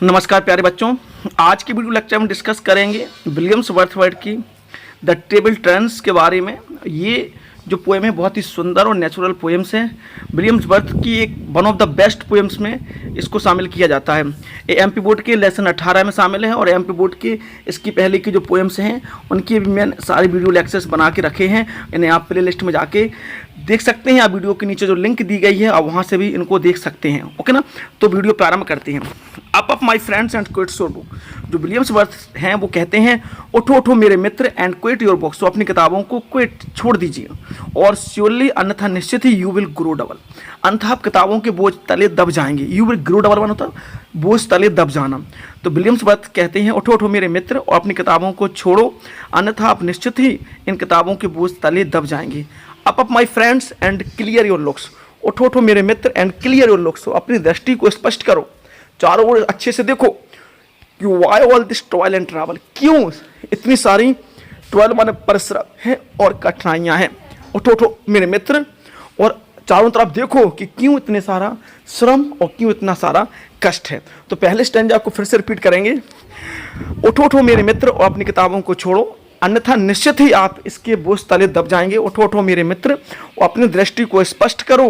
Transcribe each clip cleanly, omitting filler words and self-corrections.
नमस्कार प्यारे बच्चों, आज की वीडियो लेक्चर में डिस्कस करेंगे विलियम्स वर्ड्सवर्थ की द टेबल टर्न्स के बारे में। ये जो पोएम है बहुत ही सुंदर और नेचुरल पोएम्स हैं। विलियम्स वर्थ की एक one of the best poems में इसको शामिल किया जाता है। ये एमपी बोर्ड के लेसन 18 में शामिल है और एमपी बोर्ड की इसकी पहले की जो पोएम्स हैं उनकी भी मैंने सारी वीडियो लेक्चर्स बना के रखे हैं। इन्हें आप प्ले लिस्ट में जाके देख सकते हैं। आप वीडियो के नीचे जो लिंक दी गई है आप वहाँ से भी इनको देख सकते हैं। ओके ना, तो वीडियो प्रारंभ करते हैं। Up my friends and quit so do. जो विलियम्स वर्थ हैं वो कहते हैं, उठो उठो मेरे मित्र एंड क्विट योर बुक्स। तो अपनी किताबों को क्विट छोड़ दीजिए और श्योरली अन्यथा निश्चित ही यू विल ग्रो डबल। अन्यथा आप किताबों के बोझ तले दब जाएंगे। यू विल ग्रो डबल होता बोझ तले दब जाना। तो विलियम्स वर्थ कहते हैं, उठो उठो मेरे मित्र और अपनी किताबों को छोड़ो, अन्यथा आप निश्चित ही इन किताबों के बोझ तले दब जाएंगे। Up my friends and clear your looks. उठो उठो मेरे मित्र एंड क्लियर योर लुक्स। अपनी दृष्टि को स्पष्ट करो, चारों ओर अच्छे से देखो। क्यों why all this toil and travel. क्यों इतनी सारी टॉयल माने परिश्रम है और कठिनाइयाँ हैं। उठो उठो मेरे मित्र और चारों तरफ देखो कि क्यों इतने सारा श्रम और क्यों इतना सारा कष्ट है। तो पहले स्टैंजा को फिर से रिपीट करेंगे। उठो उठो मेरे मित्र और अपनी किताबों को छोड़ो, अन्यथा निश्चित ही आप इसके बोझ तले दब जाएंगे। उठो उठो मेरे मित्र और अपनी दृष्टि को स्पष्ट करो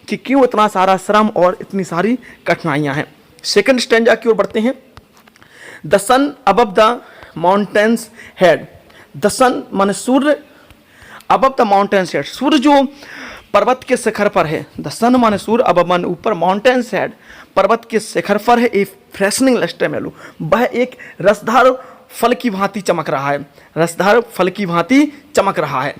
कि क्यों इतना सारा श्रम और इतनी सारी कठिनाइयाँ हैं। सेकंड स्टैंजा की ओर बढ़ते हैं। The sun above the mountains head. The sun माने सूर्य, अबव द माउंटेन्स हेड सूर्य जो पर्वत के शिखर पर है। द सन माने सूर्य, अबव माने ऊपर, माउंटेन्स हेड पर्वत के शिखर पर है। ए फ्रेशनिंग लस्टर मेलो, वह एक रसधार फल की भांति चमक रहा है। रसधार फल की भांति चमक रहा है।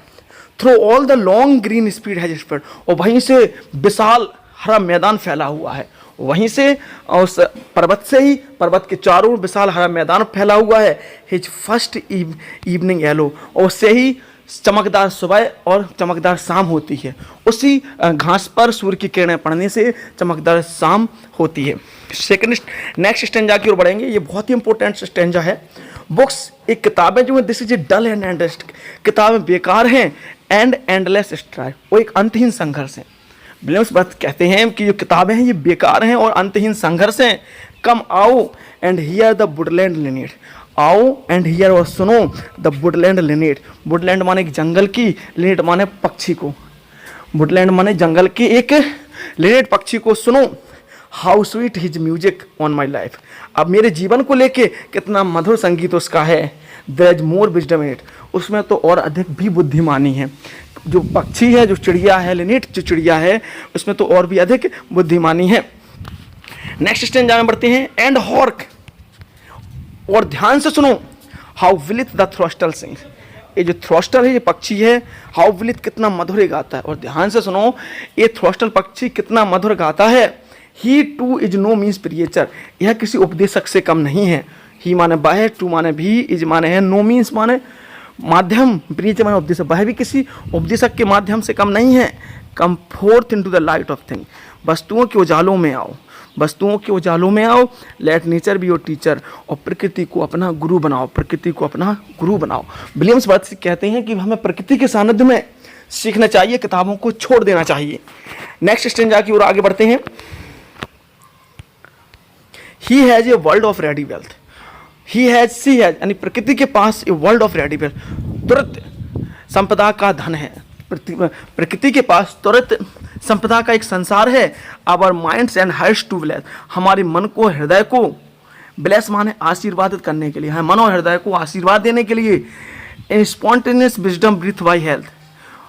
Through all the long green speed has spread, और वहीं से विशाल हरा मैदान फैला हुआ है। वहीं से उस पर्वत से ही पर्वत के चारों ओर विशाल हरा मैदान फैला हुआ है। हिज फर्स्ट इवनिंग येलो, और उससे ही चमकदार सुबह और चमकदार शाम होती है। उसी घास पर सूर्य की किरणें पड़ने से चमकदार शाम होती है। सेकंड नेक्स्ट स्टेंजा की ओर बढ़ेंगे। ये बहुत ही इंपॉर्टेंट स्टेंजा है। बुक्स एक किताबें जो है this is a dull and endless, किताबें बेकार हैं एंड एंडलेस स्ट्राइव, वो एक अंतहीन संघर्ष है। विलियम्स वर्थ कहते हैं कि जो किताबें हैं ये बेकार हैं और अंतहीन संघर्ष हैं। कम आओ and here the Woodland Lynette. आओ एंड हियर और सुनो द वुडलैंड लिनेट। वुडलैंड माने जंगल की, लिनेट माने पक्षी को। वुडलैंड माने जंगल की एक लिनेट पक्षी को सुनो। How sweet his music on my life. अब मेरे जीवन को लेके कितना मधुर संगीत उसका है। There is more wisdom in it, उसमें तो और अधिक भी बुद्धिमानी है। जो पक्षी है, जो चिड़िया है, लिनेट जो चिड़िया है, उसमें तो और भी अधिक बुद्धिमानी है। नेक्स्ट स्टेंजा में बढ़ते हैं। एंड हॉर्क, और ध्यान से सुनो। हाउ विलित द थ्रॉस्टल सिंग। ये जो थ्रॉस्टल है, ये पक्षी है, हाउ विलित कितना मधुर गाता है। और ध्यान से सुनो, ये थ्रॉस्टल पक्षी कितना मधुर गाता है। ही टू इज नो मीन्स प्रिएचर, यह किसी उपदेशक से कम नहीं है। ही माने वह, टू माने भी, इज माने है, नो मीन्स माने माध्यम, प्रिएचर माने उपदेशक, वह भी किसी उपदेशक के माध्यम से कम नहीं है। कम fourth into the light of thing, वस्तुओं के उजालों में आओ, वस्तुओं के उजालों में आओ। Let nature be your teacher, और प्रकृति को अपना गुरु बनाओ, प्रकृति को अपना गुरु बनाओ। विलियम्स वर्थ कहते हैं कि हमें प्रकृति के सानिध्य में सीखना चाहिए, किताबों को छोड़ देना चाहिए। नेक्स्ट स्टेंजा की ओर आगे बढ़ते हैं। He has a world of ready wealth. He has, she has, यानी प्रकृति के पास a world of ready wealth, तुरंत संपदा का धन है। प्रकृति के पास तुरंत संपदा का एक संसार है। Our minds and hearts to bless, हमारे मन को, हृदय को, ब्लेस माने आशीर्वादित करने के लिए, है मन और हृदय को आशीर्वाद देने के लिए। Spontaneous wisdom breath by health,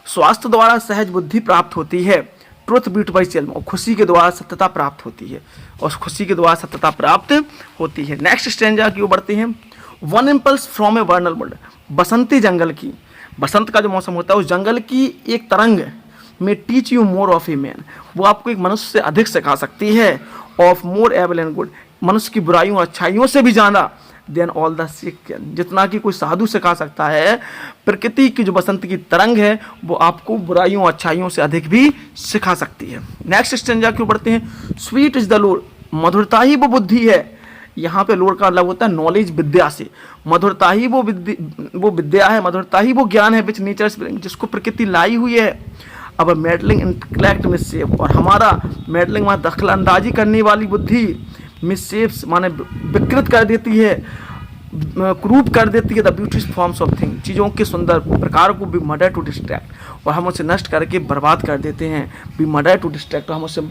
स्वास्थ्य द्वारा सहज बुद्धि प्राप्त होती है। ट्रुथ बीट बाई चेल्म, और खुशी के द्वारा सत्यता प्राप्त होती है, और खुशी के द्वारा सत्यता प्राप्त होती है। नेक्स्ट स्टेंजा की ओर बढ़ते हैं। One impulse from a vernal world, बसंती जंगल की, बसंत का जो मौसम होता है उस जंगल की एक तरंग में teach you more of a man, वो आपको एक मनुष्य से अधिक सिखा सकती है। Of more able and good, मनुष्य की बुराइयों और अच्छाइयों से भी ज़्यादा। देन ऑल द सिक, जितना कि कोई साधु सिखा सकता है, प्रकृति की जो बसंत की तरंग है वो आपको बुराइयों और अच्छाइयों से अधिक भी सिखा सकती है। नेक्स्ट स्टेंजा क्यों बढ़ते हैं। स्वीट इज द लोर, मधुरता ही वो बुद्धि है। यहाँ पे लोर का मतलब होता है नॉलेज, विद्या से। मधुरता ही वो विद्या है, मधुरता ही वो ज्ञान है विच नेचर जिसको प्रकृति लाई हुई है। अब मेडलिंग इंटेलेक्ट में सेव, और हमारा मेडलिंग में दखल अंदाजी करने वाली बुद्धि मिसशेप्स माने विकृत कर देती है, क्रूप कर देती है the beautiful forms of thing, चीज़ों के सुंदर प्रकार को बी मर्डर टू डिस्ट्रैक्ट, और हम उसे नष्ट करके बर्बाद कर देते हैं। बी मर्डर टू डिस्ट्रैक्ट, हम उसे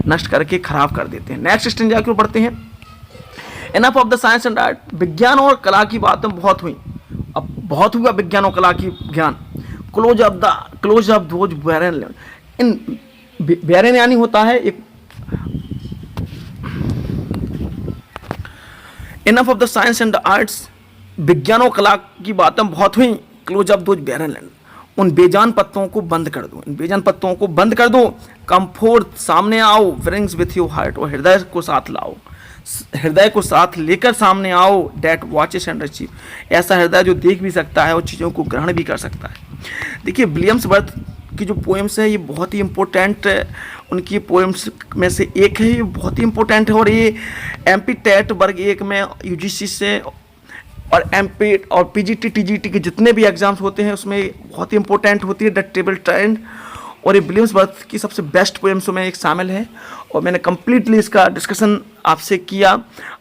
नष्ट करके खराब कर देते हैं। नेक्स्ट स्टेंजा क्यों पढ़ते हैं? Enough of the science and art, विज्ञान और कला की बातें बहुत हुई, अब बहुत हुआ विज्ञान और कला की ज्ञान। क्लोज ऑफ दोज बैरन, इन बैरन यानी होता है एक, enough of the science and the arts, विज्ञान और कला की बातें बहुत हुई। Close up those barren land, उन बेजान पत्तों को बंद कर दो, इन बेजान पत्तों को बंद कर दो। कम फोर्थ, सामने आओ, ब्रिंग्स विथ योर हार्ट, और हृदय को साथ लाओ, हृदय को साथ लेकर सामने आओ। डैट वॉचेस एंड अचीव, ऐसा हृदय जो देख भी सकता है और चीज़ों को ग्रहण भी कर सकता है। देखिए विलियम्सवर्थ की जो पोएम्स है ये बहुत ही इम्पोर्टेंट, उनकी पोएम्स में से एक है, ये बहुत ही इम्पोर्टेंट है, और ये एमपी टेट वर्ग 1 में यूजीसी से और एमपी और पीजीटी टीजीटी के जितने भी एग्जाम्स होते हैं उसमें बहुत ही इंपॉर्टेंट होती है द टेबल ट्रेंड, और ये विलियम्सवर्थ की सबसे बेस्ट पोएम्स में एक शामिल है। और मैंने कम्प्लीटली इसका डिस्कशन आपसे किया।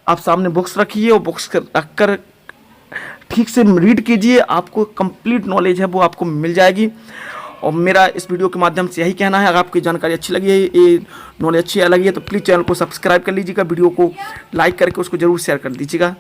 आप सामने बुक्स रखिए और बुक्स रख कर ठीक से रीड कीजिए, आपको कंप्लीट नॉलेज है वो आपको मिल जाएगी। और मेरा इस वीडियो के माध्यम से यही कहना है, अगर आपकी जानकारी अच्छी लगी है, ये नॉलेज अच्छी लगी है तो प्लीज़ चैनल को सब्सक्राइब कर लीजिएगा, वीडियो को लाइक करके उसको ज़रूर शेयर कर दीजिएगा।